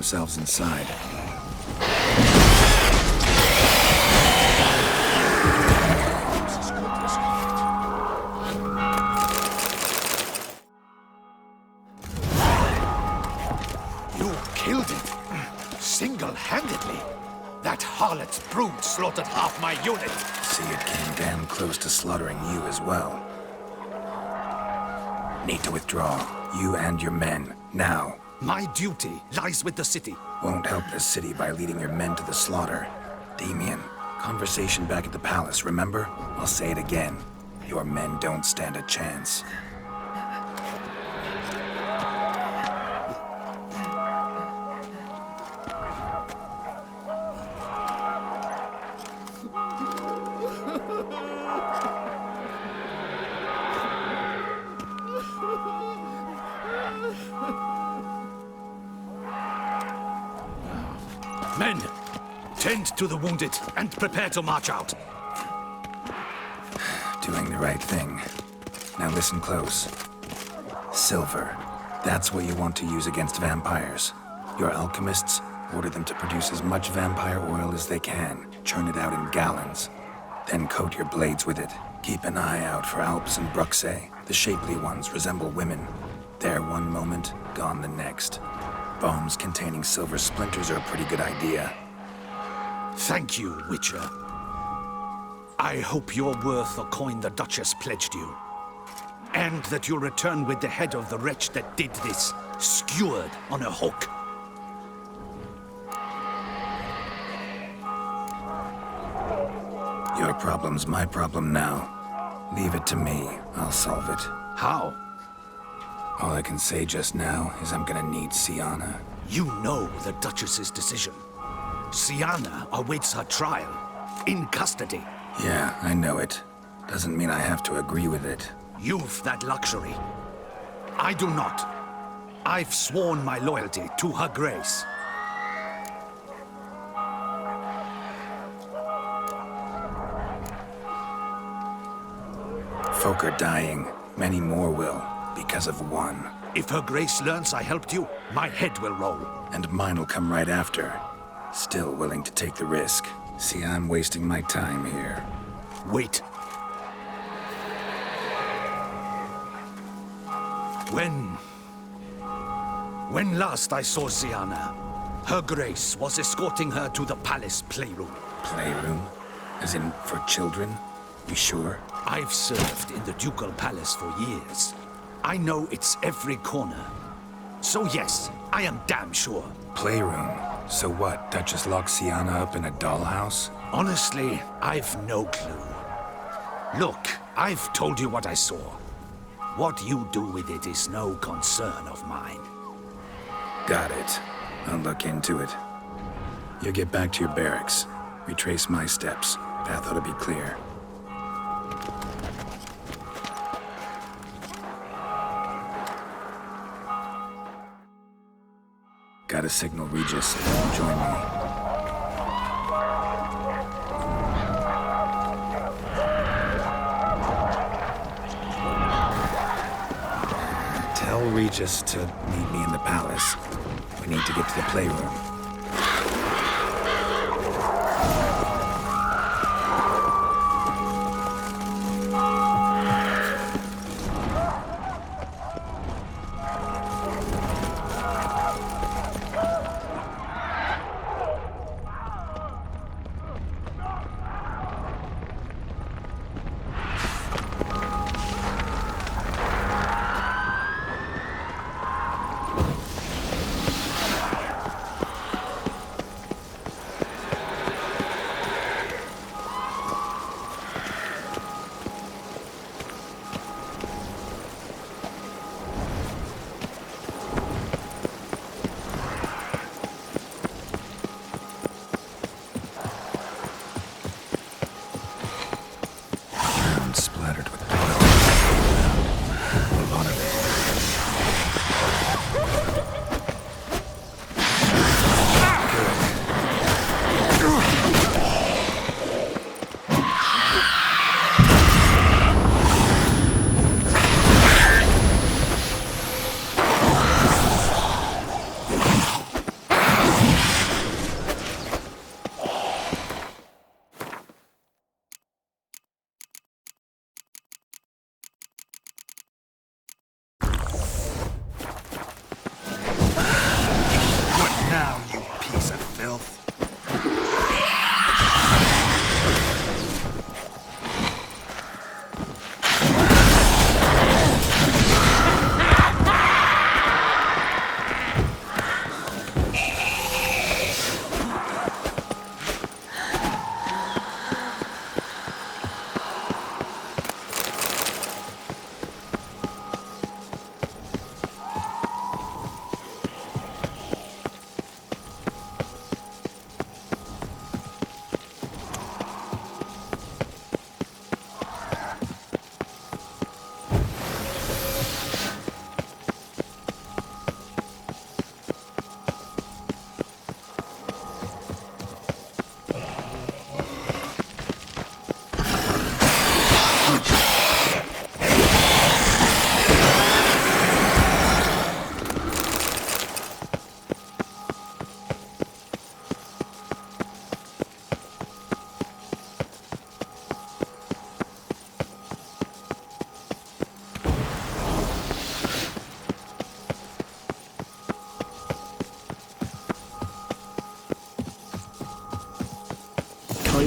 themselves inside. You killed it! Single-handedly! That harlot's brood slaughtered half my unit! See, it came damn close to slaughtering you as well. Need to withdraw. You and your men. Now. My duty lies with the city. Won't help the city by leading your men to the slaughter. Damien, conversation back at the palace, remember? I'll say it again. Your men don't stand a chance. Men, tend to the wounded and prepare to march out. Doing the right thing. Now listen close. Silver. That's what you want to use against vampires. Your alchemists, order them to produce as much vampire oil as they can. Churn it out in gallons. Then coat your blades with it. Keep an eye out for Alps and Bruxae. The shapely ones resemble women. There one moment, gone the next. Bombs containing silver splinters are a pretty good idea. Thank you, Witcher. I hope you're worth the coin the Duchess pledged you. And that you'll return with the head of the wretch that did this, skewered on a hook. Your problem's my problem now. Leave it to me. I'll solve it. How? All I can say just now is I'm gonna need Syanna. You know the Duchess's decision. Syanna awaits her trial, in custody. Yeah, I know it. Doesn't mean I have to agree with it. You've that luxury. I do not. I've sworn my loyalty to Her Grace. Folk are dying. Many more will, because of one. If Her Grace learns I helped you, my head will roll. And mine will come right after. Still willing to take the risk. See, I'm wasting my time here. Wait. When last I saw Syanna, Her Grace was escorting her to the palace playroom. Playroom? As in, for children? You sure? I've served in the ducal palace for years. I know its every corner. So yes, I am damn sure. Playroom? So what, Duchess locked Syanna up in a dollhouse? Honestly, I've no clue. Look, I've told you what I saw. What you do with it is no concern of mine. Got it. I'll look into it. You get back to your barracks. Retrace my steps. Path ought to be clear. Gotta signal Regis and he'll join me. Tell Regis to meet me in the palace. We need to get to the playroom.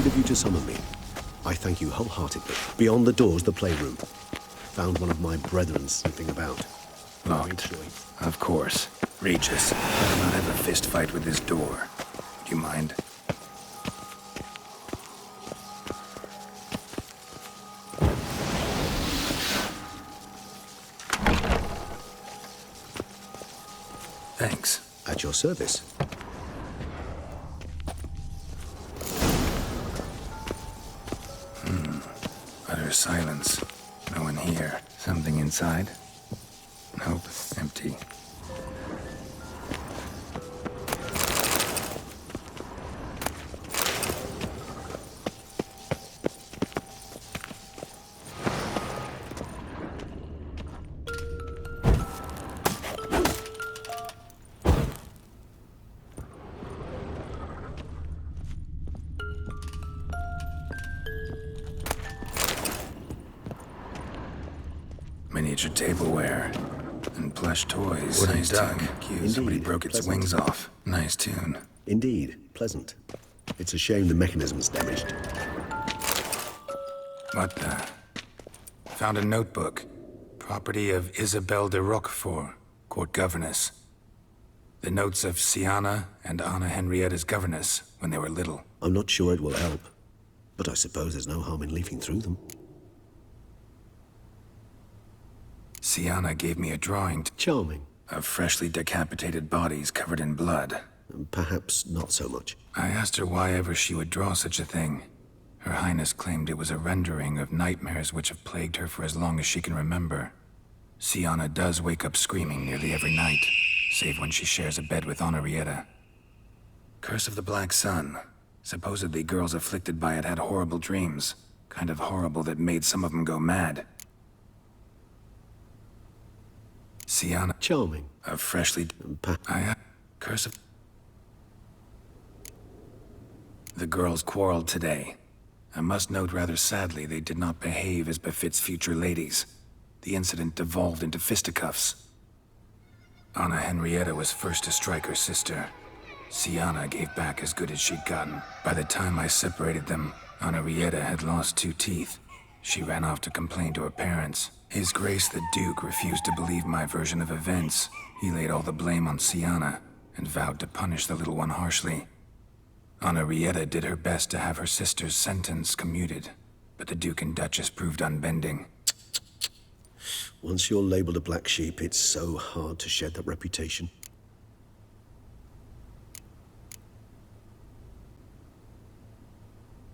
kind of you to summon me. I thank you wholeheartedly. Beyond the doors, the playroom. Found one of my brethren slipping about. Locked. Of course. Regis, better not have a fist fight with this door. Do you mind? Thanks. At your service. Utter silence. No one here. Something inside? Nope. Empty. Miniature tableware and plush toys. Wooden Nice duck. tune. Cute. Indeed. Somebody broke its Pleasant. wings off. Nice tune. Indeed, pleasant. It's a shame the mechanism's damaged. What the? Found a notebook. Property of Isabelle de Roquefort, court governess. The notes of Siana and Anna Henrietta's governess when they were little. I'm not sure it will help, but I suppose there's no harm in leafing through them. Siana gave me a drawing Charming. of freshly decapitated bodies covered in blood. Perhaps not so much. I asked her why ever she would draw such a thing. Her Highness claimed it was a rendering of nightmares which have plagued her for as long as she can remember. Siana does wake up screaming nearly every night, save when she shares a bed with Henrietta. Curse of the Black Sun. Supposedly girls afflicted by it had horrible dreams. Kind of horrible that made some of them go mad. Siana Charming. of freshly... Curse of... The girls quarreled today. I must note rather sadly they did not behave as befits future ladies. The incident devolved into fisticuffs. Anna Henrietta was first to strike her sister. Siana gave back as good as she'd gotten. By the time I separated them, Henrietta had lost 2 teeth. She ran off to complain to her parents. His Grace the Duke refused to believe my version of events. He laid all the blame on Siana and vowed to punish the little one harshly. Henrietta did her best to have her sister's sentence commuted, but the Duke and Duchess proved unbending. Once you're labeled a black sheep, it's so hard to shed that reputation.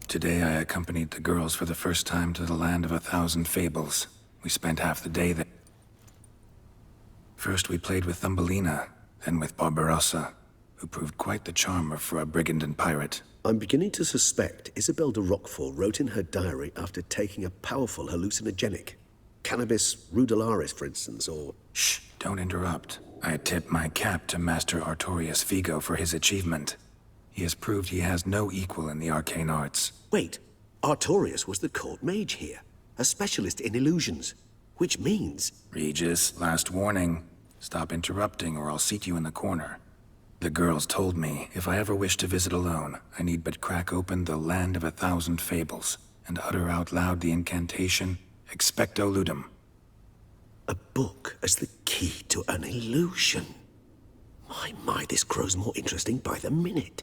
Today I accompanied the girls for the first time to the land of 1,000 fables. We spent half the day there. First we played with Thumbelina, then with Barbarossa, who proved quite the charmer for a brigand and pirate. I'm beginning to suspect Isabelle de Roquefort wrote in her diary after taking a powerful hallucinogenic. Cannabis rudelaris, for instance, or... Shh, don't interrupt. I tip my cap to Master Artorius Vigo for his achievement. He has proved he has no equal in the arcane arts. Wait, Artorius was the court mage here, a specialist in illusions, which means... Regis, last warning. Stop interrupting or I'll seat you in the corner. The girls told me if I ever wish to visit alone, I need but crack open the Land of 1,000 Fables and utter out loud the incantation, Expecto Ludum. A book as the key to an illusion. My, this grows more interesting by the minute.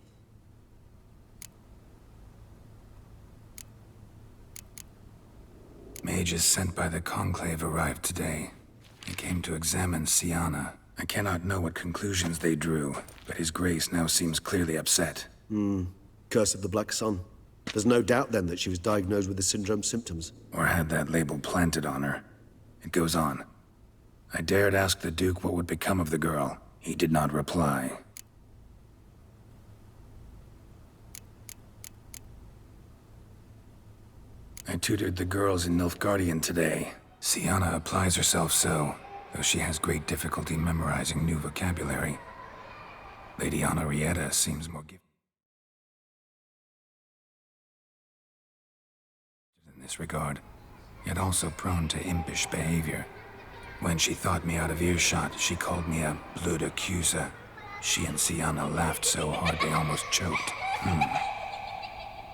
Mages sent by the Conclave arrived today. They came to examine Siana. I cannot know what conclusions they drew, but His Grace now seems clearly upset. Curse of the Black Sun. There's no doubt then that she was diagnosed with the syndrome symptoms. Or had that label planted on her. It goes on. I dared ask the Duke what would become of the girl. He did not reply. I tutored the girls in Nilfgaardian today. Siana applies herself so, though she has great difficulty memorizing new vocabulary. Lady Henrietta seems more gifted in this regard, yet also prone to impish behavior. When she thought me out of earshot, she called me a blood accuser. She and Siana laughed so hard they almost choked.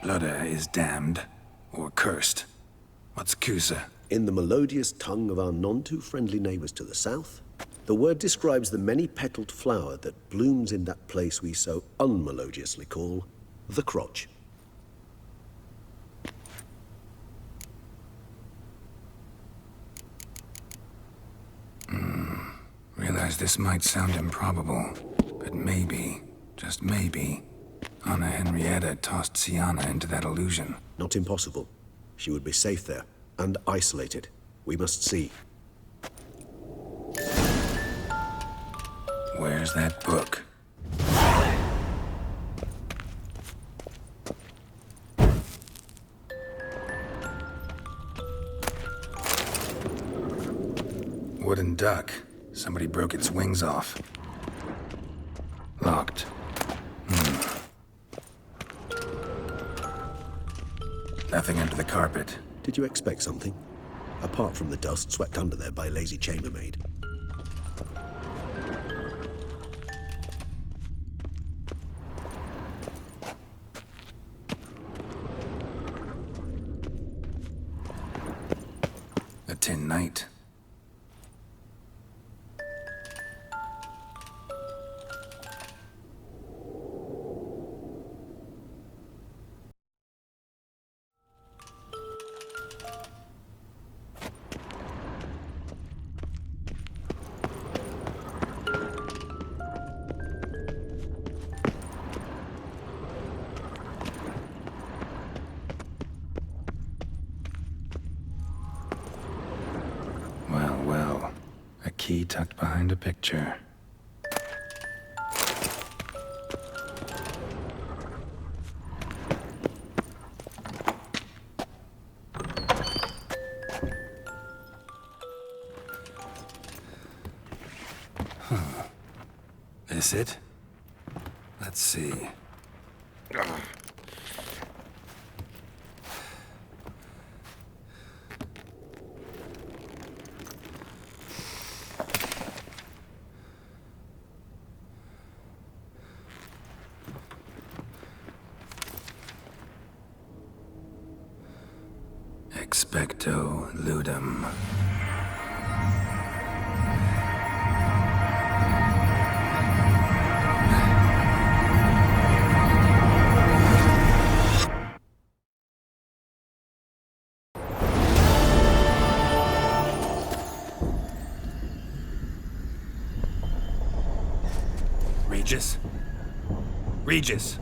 Blood is damned, or cursed. What's Kusa? In the melodious tongue of our none-too-friendly neighbors to the south, the word describes the many-petaled flower that blooms in that place we so unmelodiously call the crotch. Realize this might sound improbable, but maybe, just maybe, Anna Henrietta tossed Sienna into that illusion. Not impossible. She would be safe there, and isolated. We must see. Where's that book? Wooden duck. Somebody broke its wings off. Locked. Nothing under the carpet. Did you expect something? Apart from the dust swept under there by a lazy chambermaid. A tin knight. Well, a key tucked behind a picture. This it? Let's see. Expecto ludum. Regis? Regis!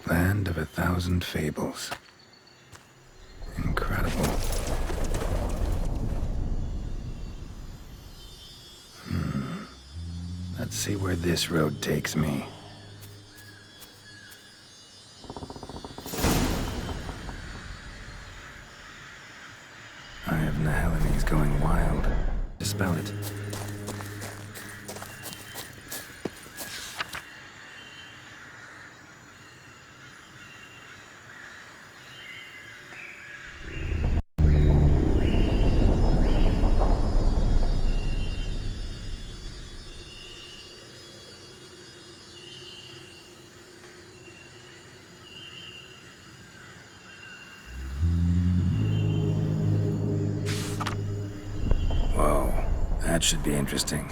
Land of 1,000 fables. Incredible. Let's see where this road takes me. Eye of Neheleni's going wild. Dispel it. That should be interesting.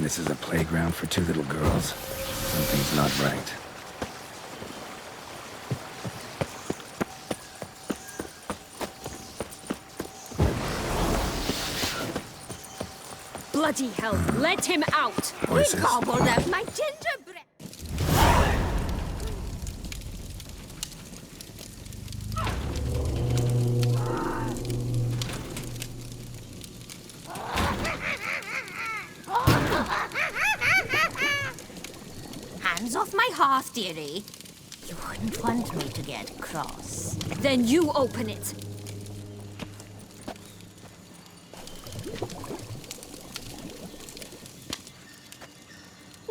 this is a playground for two little girls? Something's not right. Bloody hell, let him out! Voices. He gobbled up my gingerbread! Hands off my hearth, dearie. You wouldn't want me to get cross. Then you open it!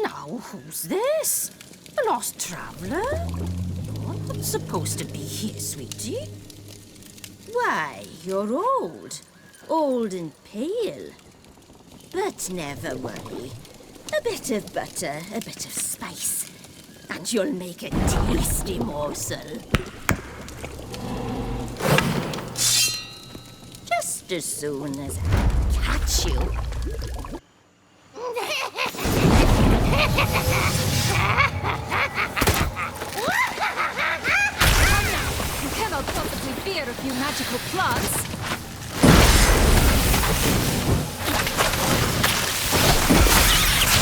Now, who's this? A lost traveler? You're not supposed to be here, sweetie. Why, you're old. Old and pale. But never worry. A bit of butter, a bit of spice, and you'll make a tasty morsel. Just as soon as I catch you. You cannot possibly fear a few magical plants!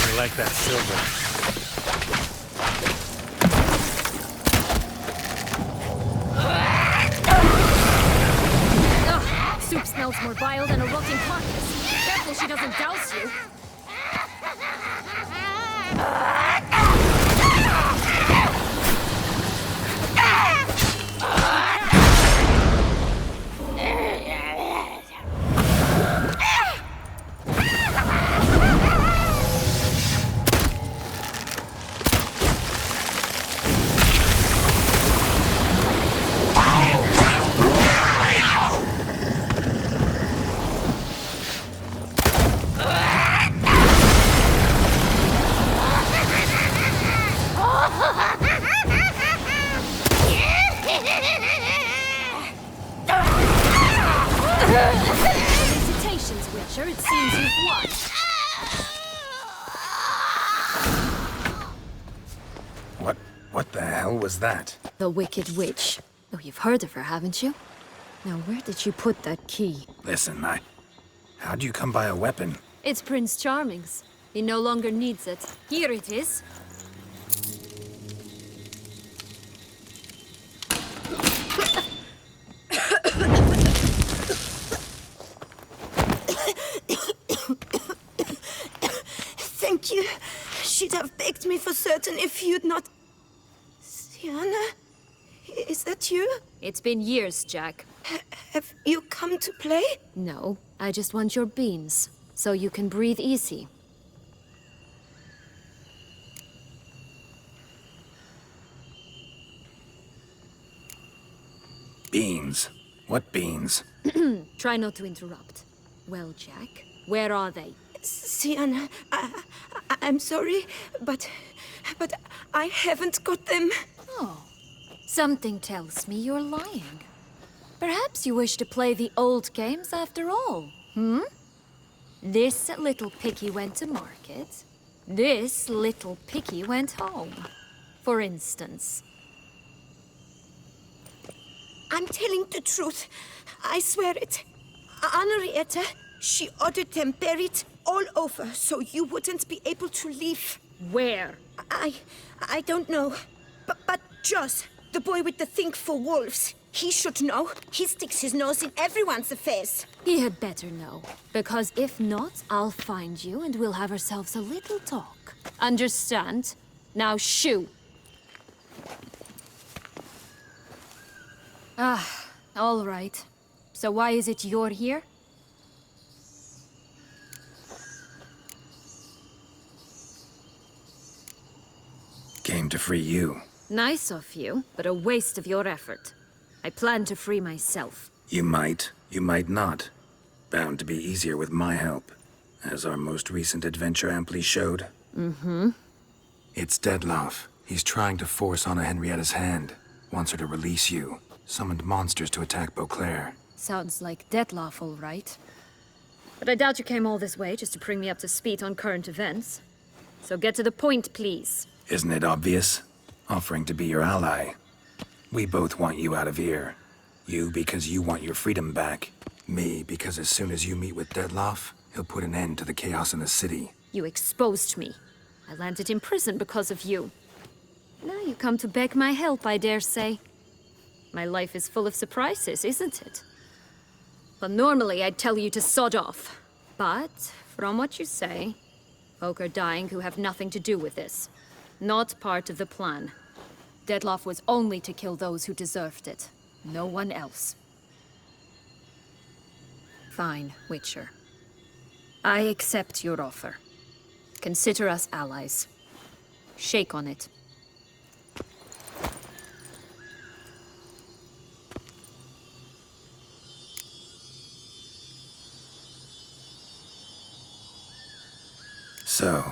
I like that silver. Ugh, soup smells more vile than a rotting carcass. Careful she doesn't douse you. Felicitations, Witcher. It seems you've won. What the hell was that? The Wicked Witch. Oh, you've heard of her, haven't you? Now, where did you put that key? Listen, how'd you come by a weapon? It's Prince Charming's. He no longer needs it. Here it is. Thank you. She'd have begged me for certain if you'd not... Sienna? Is that you? It's been years, Jack. Have you come to play? No, I just want your beans, so you can breathe easy. Beans? What beans? Try not to interrupt. Well, Jack, where are they? Sienna, I'm sorry, but I haven't got them. Oh, something tells me you're lying. Perhaps you wish to play the old games after all, This little piggy went to market. This little piggy went home, for instance. I'm telling the truth. I swear it. Henrietta, she ordered them buried all over so you wouldn't be able to leave. Where? I don't know. But Joss, the boy with the thing for wolves, he should know. He sticks his nose in everyone's affairs. He had better know, because if not, I'll find you and we'll have ourselves a little talk. Understand? Now shoo! Ah, all right. So why is it you're here? Came to free you. Nice of you, but a waste of your effort. I plan to free myself. You might not. Bound to be easier with my help, as our most recent adventure amply showed. It's Dettlaff. He's trying to force Anna Henrietta's hand. Wants her to release you. Summoned monsters to attack Beauclair. Sounds like Dettlaff, all right. But I doubt you came all this way just to bring me up to speed on current events. So get to the point, please. Isn't it obvious? Offering to be your ally. We both want you out of here. You because you want your freedom back. Me because as soon as you meet with Dettlaff, he'll put an end to the chaos in the city. You exposed me. I landed in prison because of you. Now you come to beg my help, I dare say. My life is full of surprises, isn't it? Well, normally I'd tell you to sod off. But, from what you say, folk are dying who have nothing to do with this. Not part of the plan. Dettlaff was only to kill those who deserved it. No one else. Fine, Witcher. I accept your offer. Consider us allies. Shake on it. So,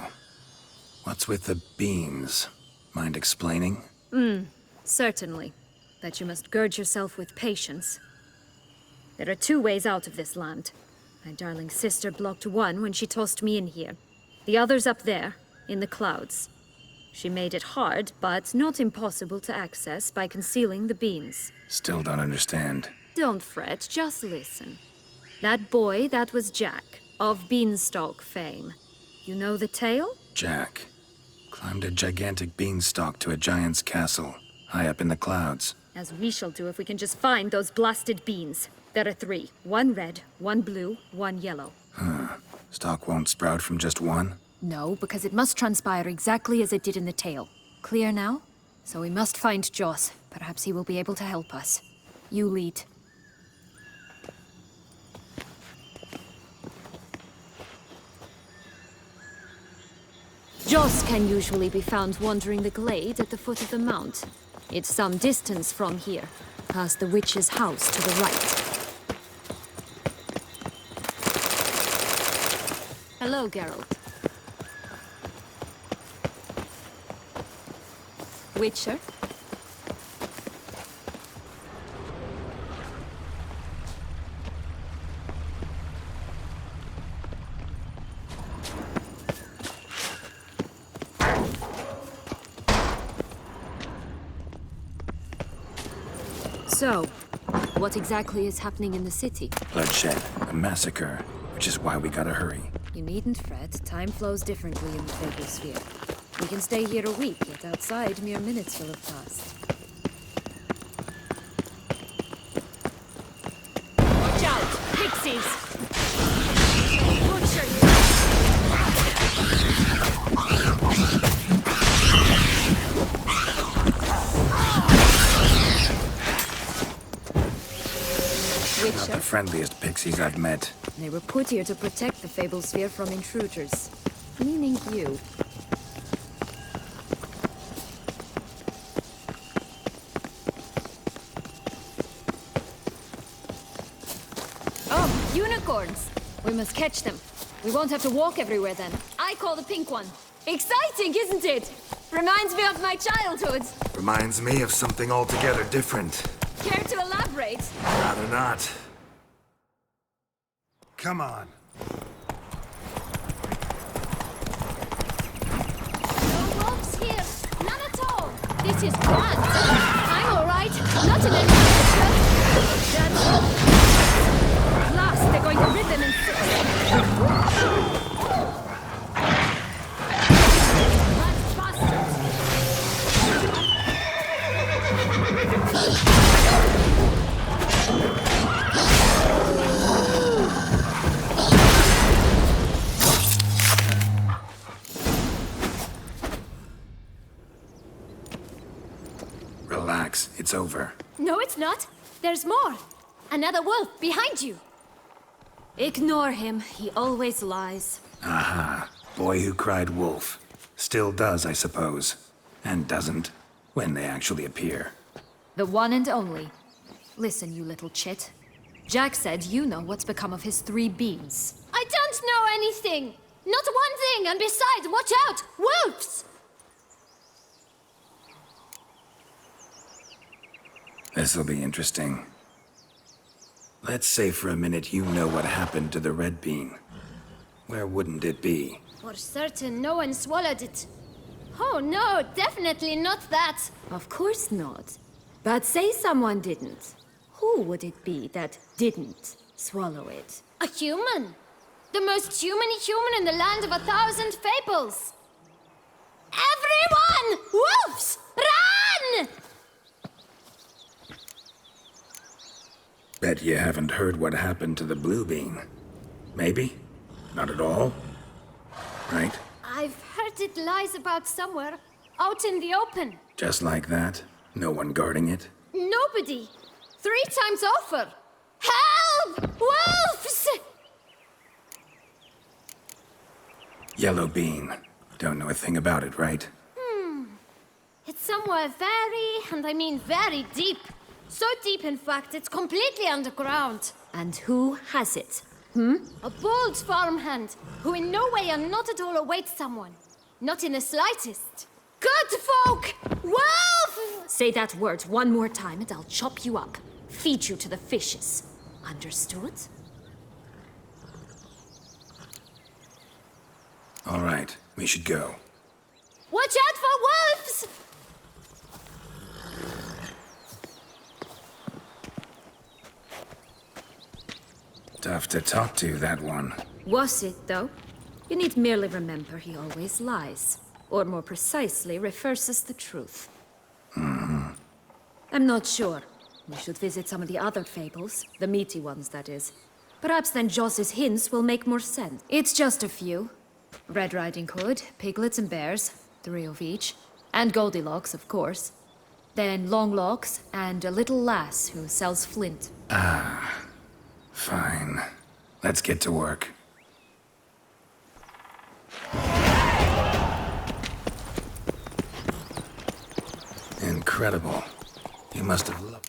what's with the beans? Mind explaining? Certainly. But you must gird yourself with patience. There are two ways out of this land. My darling sister blocked one when she tossed me in here. The other's up there, in the clouds. She made it hard, but not impossible to access by concealing the beans. Still don't understand. Don't fret, just listen. That boy, that was Jack, of Beanstalk fame. You know the tale? Jack climbed a gigantic beanstalk to a giant's castle, high up in the clouds. As we shall do if we can just find those blasted beans. There are 3. 1 red, 1 blue, 1 yellow. Stalk won't sprout from just one? No, because it must transpire exactly as it did in the tale. Clear now? So we must find Joss. Perhaps he will be able to help us. You lead. Joss can usually be found wandering the glade at the foot of the mount. It's some distance from here, past the witch's house to the right. Hello, Geralt. Witcher? So, what exactly is happening in the city? Bloodshed, a massacre, which is why we gotta hurry. You needn't fret. Time flows differently in the Fable Sphere. We can stay here a week, yet outside mere minutes will have passed. Watch out! Pixies! Butcher you! Not Witcher? the friendliest pixies I've met. They were put here to protect the Fable Sphere from intruders. Meaning you. Oh, unicorns! We must catch them. We won't have to walk everywhere then. I call the pink one. Exciting, isn't it? Reminds me of my childhood. Reminds me of something altogether different. Care to elaborate? Rather not. Come on. No wolves here. None at all. This is grand. I'm all right. Not in any danger. That's... At last, they're going to rip them in six. Last bastard. Relax, it's over. No, it's not. There's more. Another wolf behind you. Ignore him. He always lies. Aha. Boy who cried wolf. Still does, I suppose. And doesn't, when they actually appear. The one and only. Listen, you little chit. Jack said you know what's become of his 3 beans. I don't know anything! Not one thing, and besides, watch out! Wolves! This'll be interesting. Let's say for a minute you know what happened to the red bean. Where wouldn't it be? For certain, no one swallowed it. Oh no, definitely not that. Of course not. But say someone didn't. Who would it be that didn't swallow it? A human. The most human-y human in the land of 1,000 fables. Everyone! Wolves! Run! Bet you haven't heard what happened to the blue bean. Maybe? Not at all? Right? I've heard it lies about somewhere, out in the open. Just like that? No one guarding it? Nobody. 3 times over. Help! Wolves! Yellow bean. Don't know a thing about it, right? It's somewhere very, and I mean very deep. So deep, in fact, it's completely underground. And who has it? A bold farmhand, who in no way and not at all awaits someone. Not in the slightest. Good folk! Wolf! Say that word one more time and I'll chop you up. Feed you to the fishes. Understood? All right, we should go. Watch out for wolves! Tough to talk to, that one. Was it, though? You need merely remember he always lies. Or more precisely, reverses the truth. I'm not sure. We should visit some of the other fables. The meaty ones, that is. Perhaps then Joss's hints will make more sense. It's just a few. Red Riding Hood, piglets and bears, 3 of each. And Goldilocks, of course. Then Longlocks, and a little lass who sells flint. Fine. Let's get to work. Incredible. You must have loved...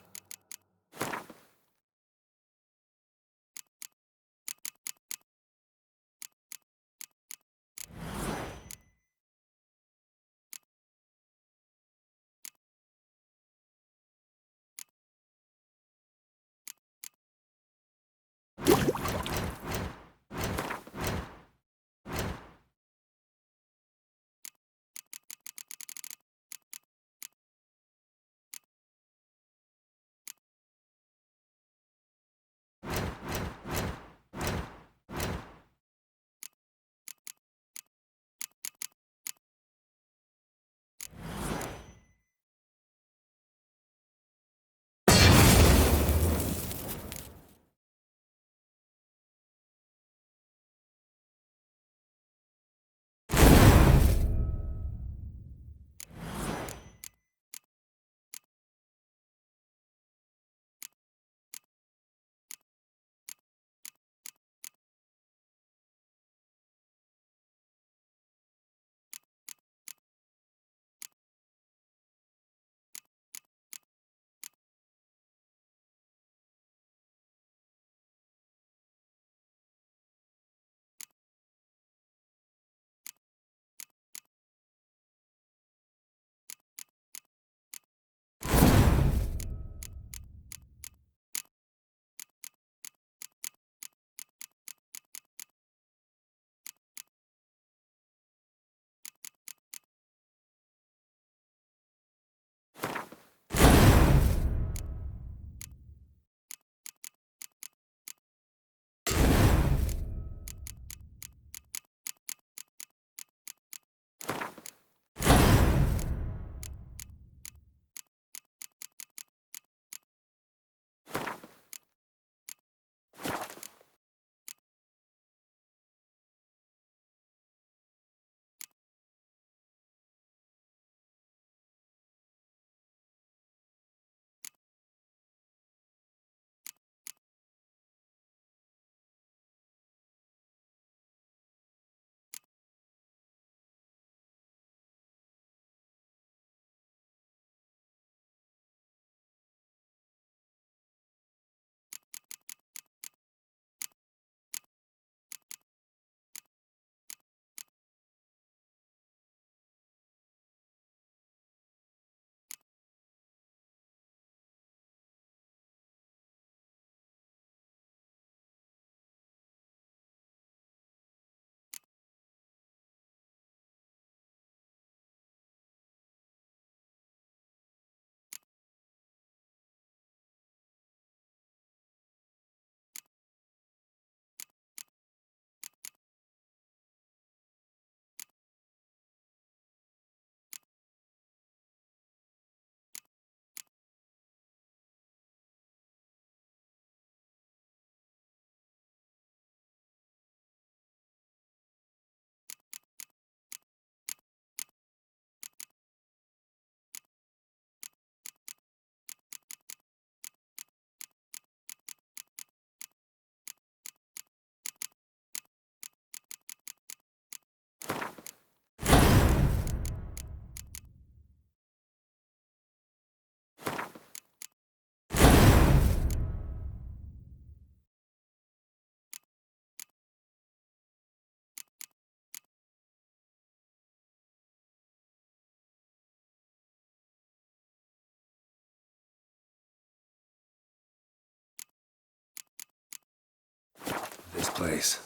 place.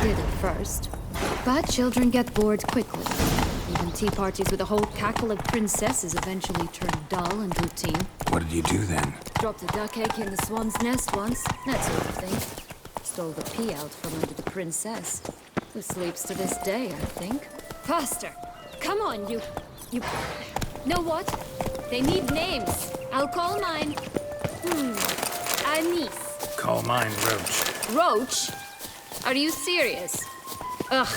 Did at first. But children get bored quickly. Even tea parties with a whole cackle of princesses eventually turn dull and routine. What did you do then? Dropped a duck egg in the swan's nest once, that sort of thing. Stole the pea out from under the princess, who sleeps to this day, I think. Faster! Come on, you... Know what? They need names. I'll call mine... Anise. Call mine Roach. Roach? Are you serious? Ugh.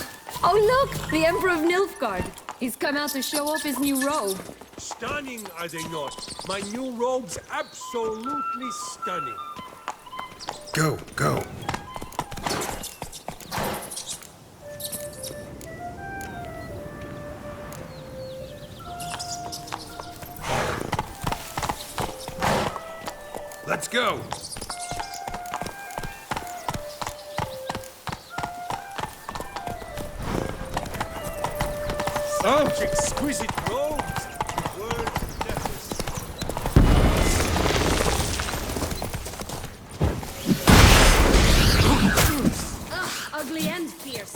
Oh look! The Emperor of Nilfgaard. He's come out to show off his new robe. Stunning, are they not? My new robe's absolutely stunning. Go, go. Let's go. Such exquisite robes! Words necessary. Ugh, ugly and fierce.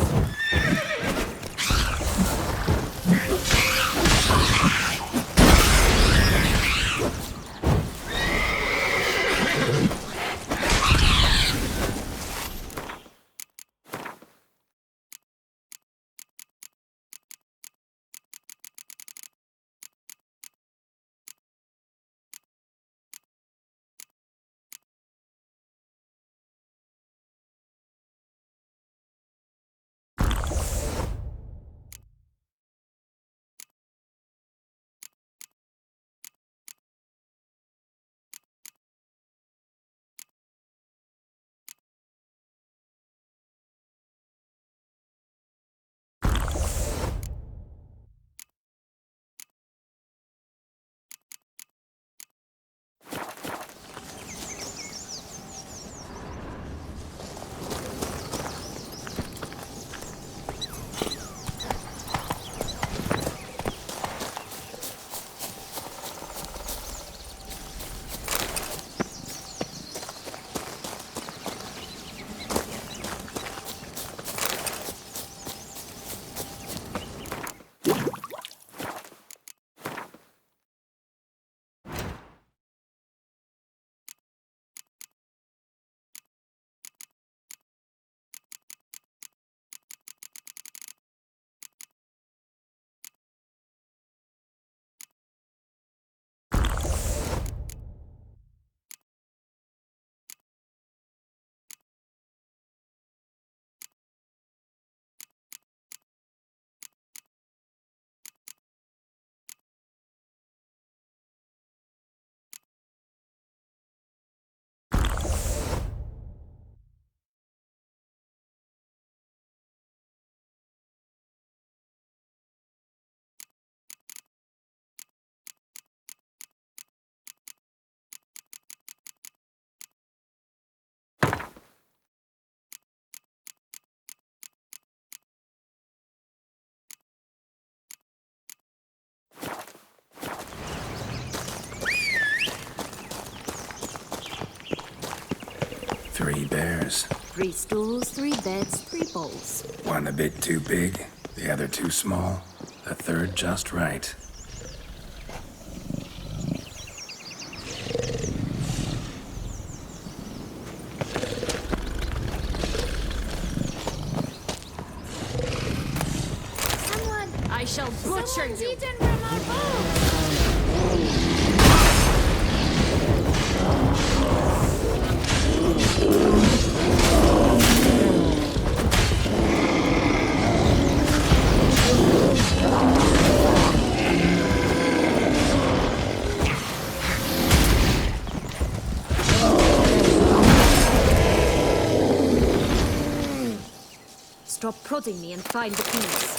Three bears. 3 stools, 3 beds, 3 bowls. One a bit too big, the other too small, the third just right. I shall butcher you! Eaten from our bowl! Stop prodding me and find the peace.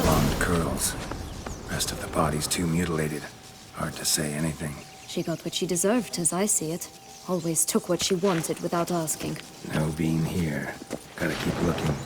Long curls. Rest of the body's too mutilated. Hard to say anything. She got what she deserved, as I see it. Always took what she wanted without asking. No bean here. Gotta keep looking.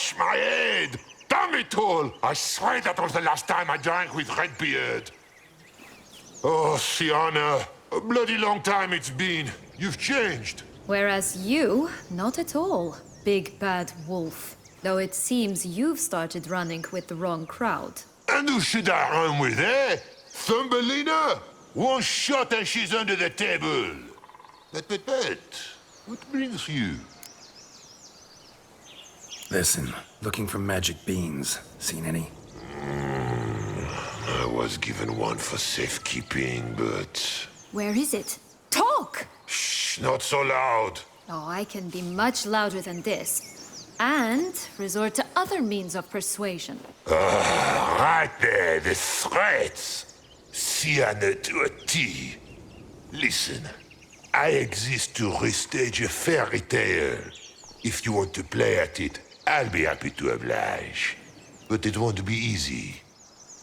touch my head! Damn it all! I swear that was the last time I drank with Redbeard. Oh, Sienna, a bloody long time it's been. You've changed. Whereas you, not at all, big bad wolf. Though it seems you've started running with the wrong crowd. And who should I run with, eh? Thumbelina? One shot and she's under the table. But, what brings you? Listen, looking for magic beans. Seen any? I was given one for safekeeping, but... Where is it? Talk! Shh, not so loud. Oh, I can be much louder than this. And resort to other means of persuasion. Right there, the threats. Sienna to a T. Listen, I exist to restage a fairy tale. If you want to play at it, I'll be happy to oblige. But it won't be easy.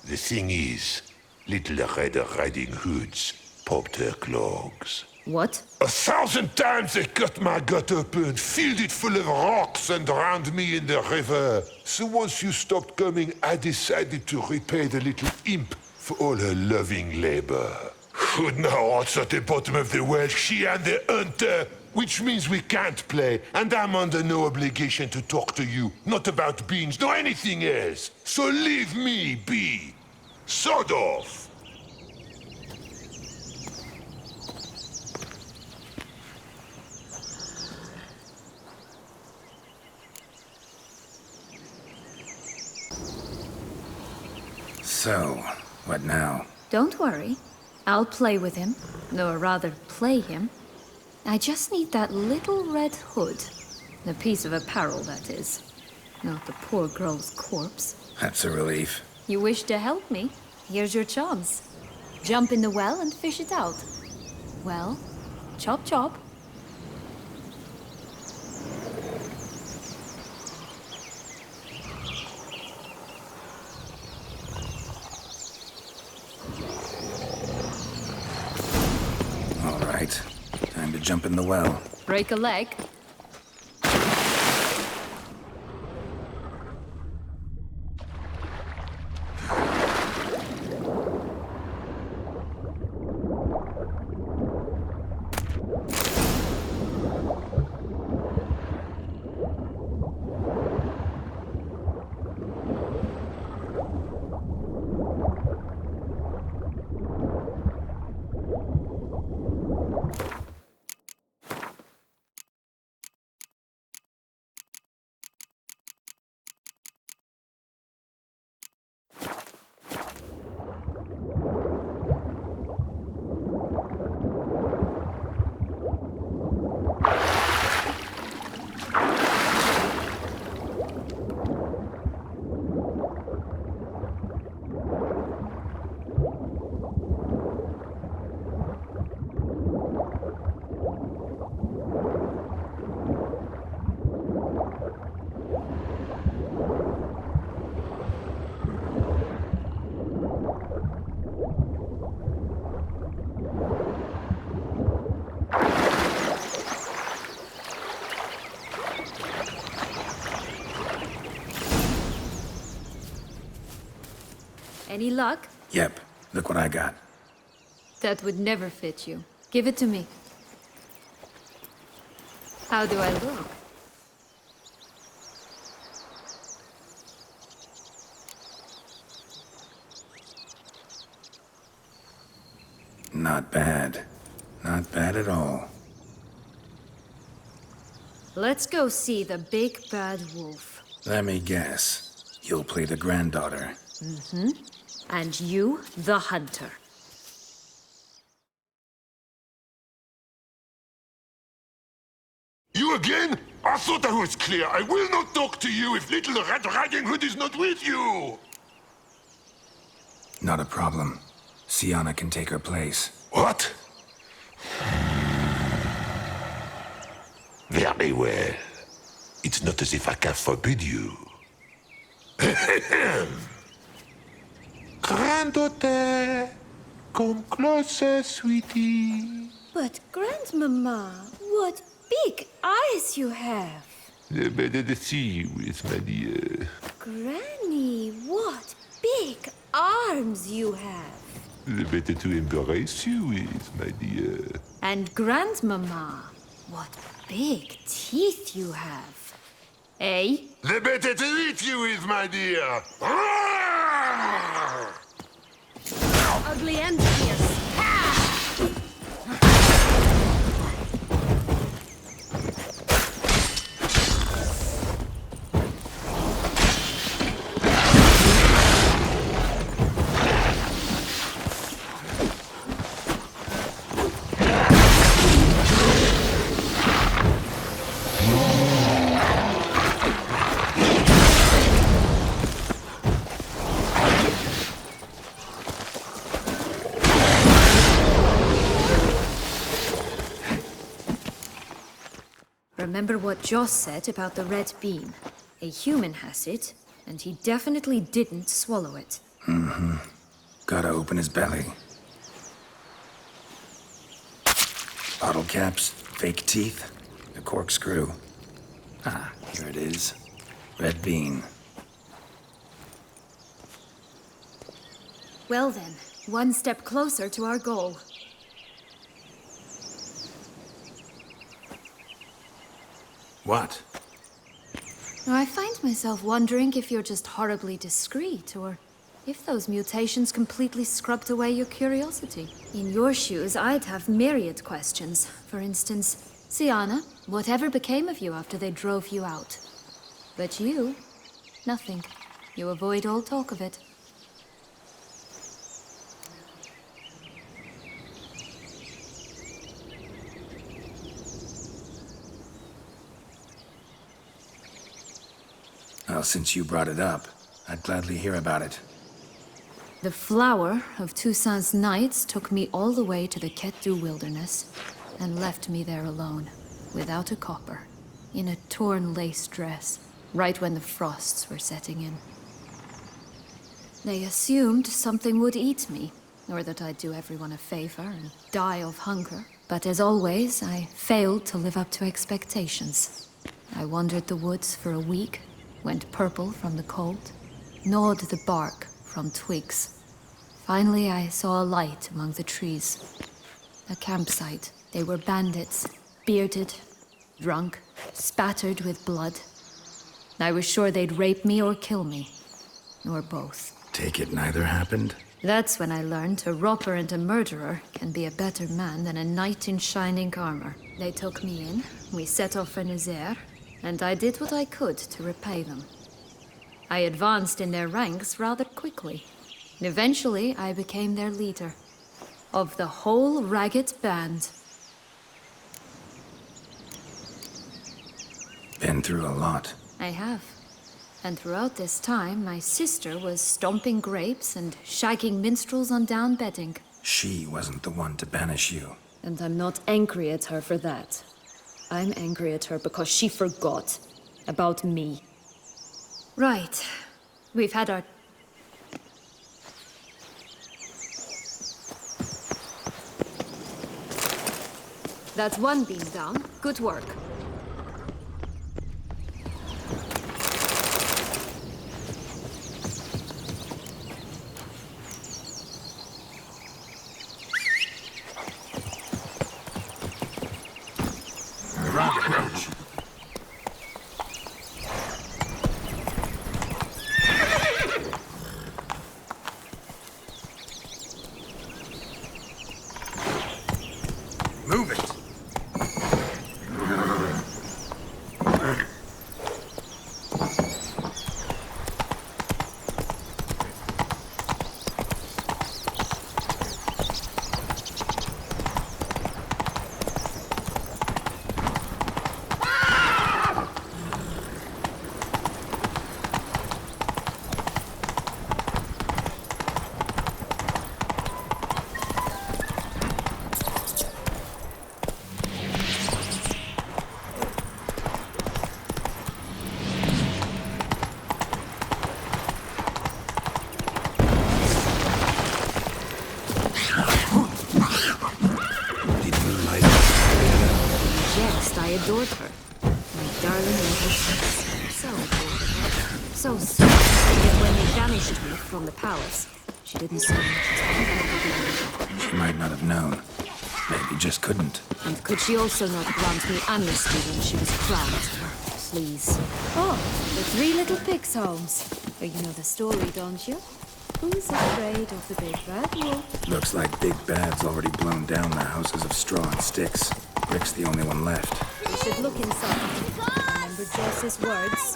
The thing is, Little Red Riding Hoods popped her clogs. What? 1,000 times they cut my gut open, filled it full of rocks and drowned me in the river. So once you stopped coming, I decided to repay the little imp for all her loving labor. Now it's at the bottom of the well, she and the hunter, which means we can't play, and I'm under no obligation to talk to you, not about beans, nor anything else. So leave me be. Sod off. So, what now? Don't worry. I'll play with him. Or rather, play him. I just need that little red hood. A piece of apparel, that is. Not the poor girl's corpse. That's a relief. You wish to help me? Here's your chance. Jump in the well and fish it out. Well, chop chop. All right. Time to jump in the well. Break a leg. Any luck? Yep. Look what I got. That would never fit you. Give it to me. How do I look? Not bad. Not bad at all. Let's go see the big bad wolf. Let me guess. You'll play the granddaughter. Mm-hmm. And you, the hunter. You again? I thought I was clear. I will not talk to you if Little Red Riding Hood is not with you! Not a problem. Sienna can take her place. What? Very well. It's not as if I can forbid you. Granddaughter, come closer, sweetie. But, Grandmama, what big eyes you have. Better to see you with, my dear. Granny, what big arms you have. The better to embrace you with, my dear. And Grandmama, what big teeth you have. Eh? The better to eat you with, my dear. Ugly and fierce. Remember what Joss said about the red beam. A human has it, and he definitely didn't swallow it. Gotta open his belly. Bottle caps, fake teeth, a corkscrew. Ah, here it is. Red bean. Well then, one step closer to our goal. What? I find myself wondering if you're just horribly discreet, or if those mutations completely scrubbed away your curiosity. In your shoes, I'd have myriad questions. For instance, Siana, whatever became of you after they drove you out? But you, nothing. You avoid all talk of it. Well, since you brought it up, I'd gladly hear about it. The flower of Toussaint's Knights took me all the way to the Ketdu wilderness and left me there alone, without a copper, in a torn lace dress, right when the frosts were setting in. They assumed something would eat me, or that I'd do everyone a favor and die of hunger. But as always, I failed to live up to expectations. I wandered the woods for a week, went purple from the cold, gnawed the bark from twigs. Finally, I saw a light among the trees. A campsite. They were bandits, bearded, drunk, spattered with blood. I was sure they'd rape me or kill me, or both. Take it neither happened? That's when I learned a robber and a murderer can be a better man than a knight in shining armor. They took me in, we set off for Nazaire, and I did what I could to repay them. I advanced in their ranks rather quickly. And eventually, I became their leader. Of the whole ragged band. Been through a lot. I have. And throughout this time, my sister was stomping grapes and shagging minstrels on down bedding. She wasn't the one to banish you. And I'm not angry at her for that. I'm angry at her because she forgot about me. Right. We've had our... That's one beam down. Good work. Move it! Yes, I adored her. My darling little so sweet. Yet when they banished me from the palace, she didn't so much as She might not have known. Maybe just couldn't. And could she also not grant me amnesty when she was crowned? Please. Oh, the three little pigs' homes. But you know the story, don't you? Who's afraid of the big bad wolf? Looks like Big Bad's already blown down the houses of straw and sticks. Rick's the only one left. We should look inside. Remember Jess's words?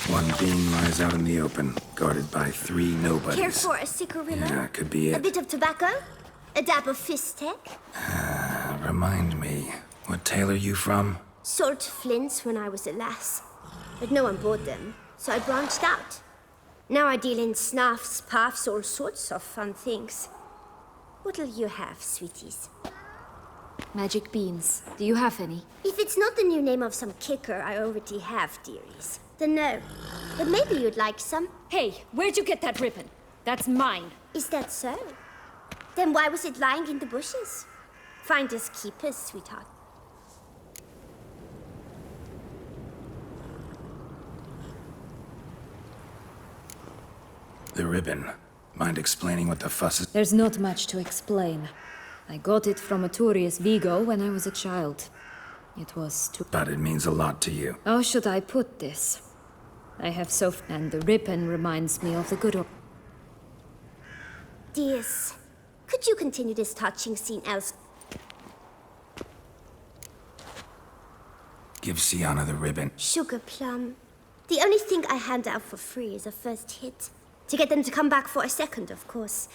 One being lies out in the open, guarded by three nobodies. Care for a cigarillo? Yeah, could be A it. bit of tobacco? A dab of fistek? Remind me, what tale are you from? Sold flints when I was a lass. But no one bought them, so I branched out. Now I deal in snuffs, puffs, all sorts of fun things. What'll you have, sweeties? Magic beans. Do you have any? If it's not the new name of some kicker I already have, dearies, then no. But maybe you'd like some. Hey, where'd you get that ribbon? That's mine. Is that so? Then why was it lying in the bushes? Finders keepers, sweetheart. The ribbon. Mind explaining what the fuss is? There's not much to explain. I got it from Aturius Vigo when I was a child. It was too... But it means a lot to you. How should I put this? I have so... And the ribbon reminds me of the good old... Dears, could you continue this touching scene else? Give Sienna the ribbon. Sugar plum. The only thing I hand out for free is a first hit. To get them to come back for a second, of course.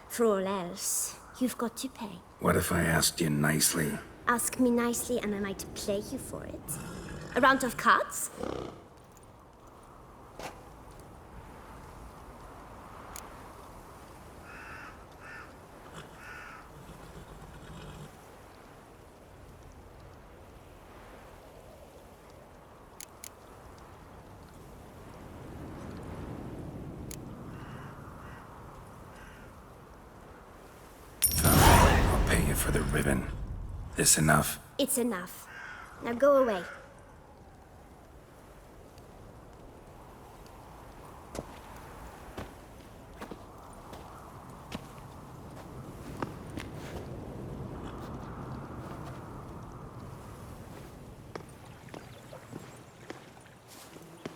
For all else, you've got to pay. What if I asked you nicely? Ask me nicely and I might play you for it. A round of cards? I'll pay you for the ribbon. This enough? It's enough. Now go away.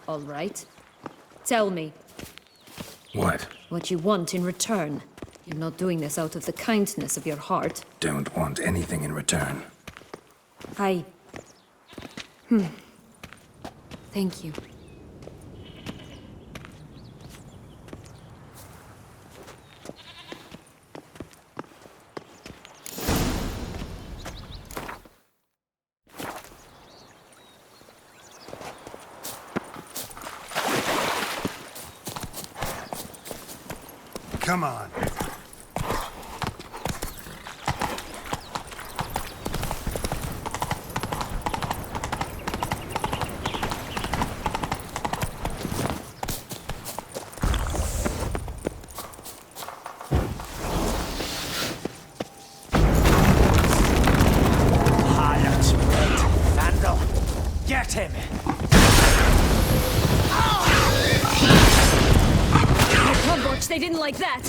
All right. Tell me What? what you want in return. You're not doing this out of the kindness of your heart. Don't want anything in return. I... Thank you. Come on. Harlot, vandal, get him! Hogwarts, they didn't like that!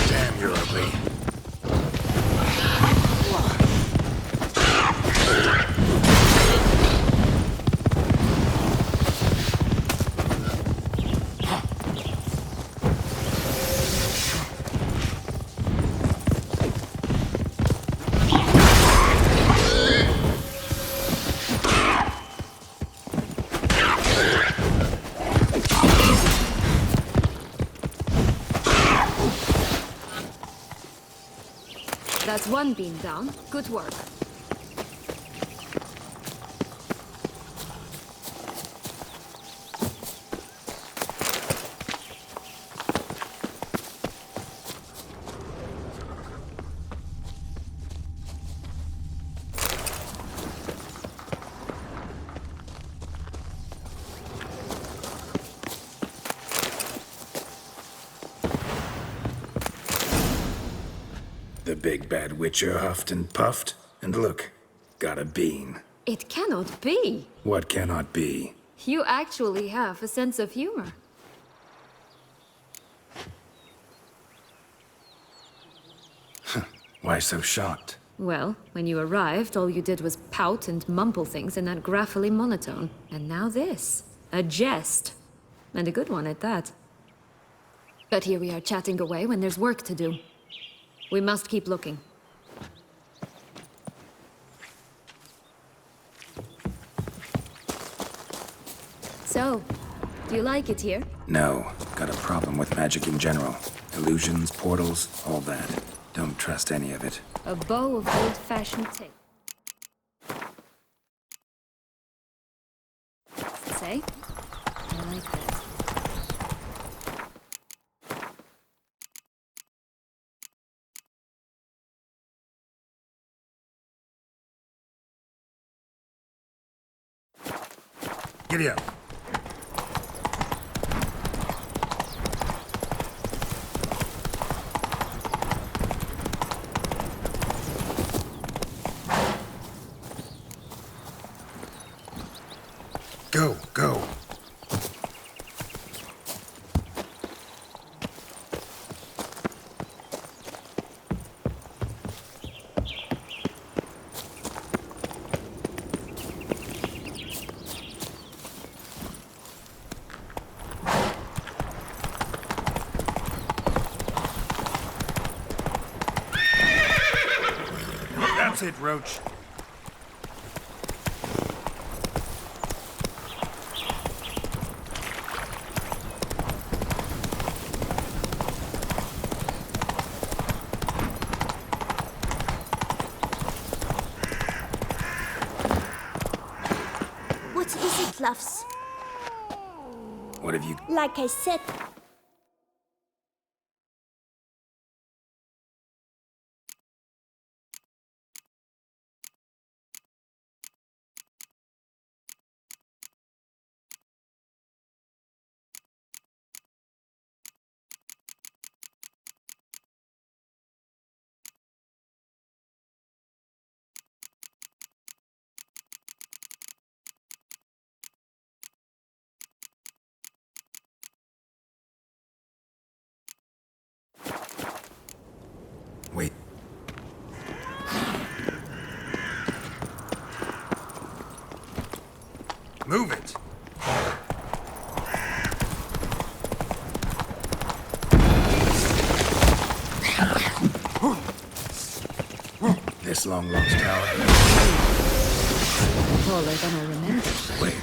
Damn, you're ugly. That's one beam down. Good work. The big bad witcher huffed and puffed, and look, got a bean. It cannot be. What cannot be? You actually have a sense of humor. Why so shocked? Well, when you arrived, all you did was pout and mumble things in that graphically monotone. And now this. A jest. And a good one at that. But here we are chatting away when there's work to do. We must keep looking. So, do you like it here? No, got a problem with magic in general. Illusions, portals, all that. Don't trust any of it. A bow of old-fashioned tape. Say? I like that. Giddy up. Go, go. That's it, Roach. What is it, loves? What have you... Like I said, Wait. Move it. This long-lost tower. Taller than I remember. Wait.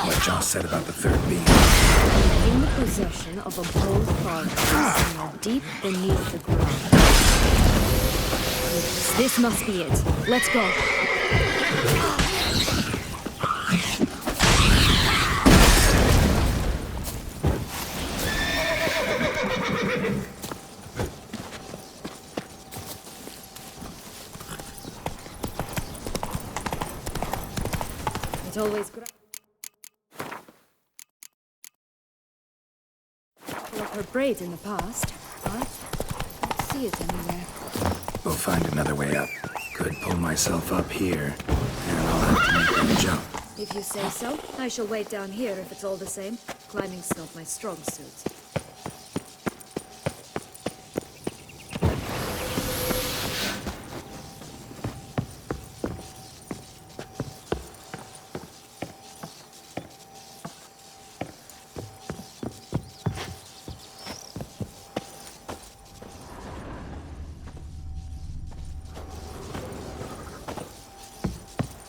What Joss said about the third beam. In the possession of a bold fortress deep beneath the ground. This must be it. Let's go. It's always great. Pull up her braid in the past, but I don't see it anywhere. We'll find another way up. Could pull myself up here, and I'll have to make that jump. If you say so, I shall wait down here if it's all the same. Climbing's not my strong suit.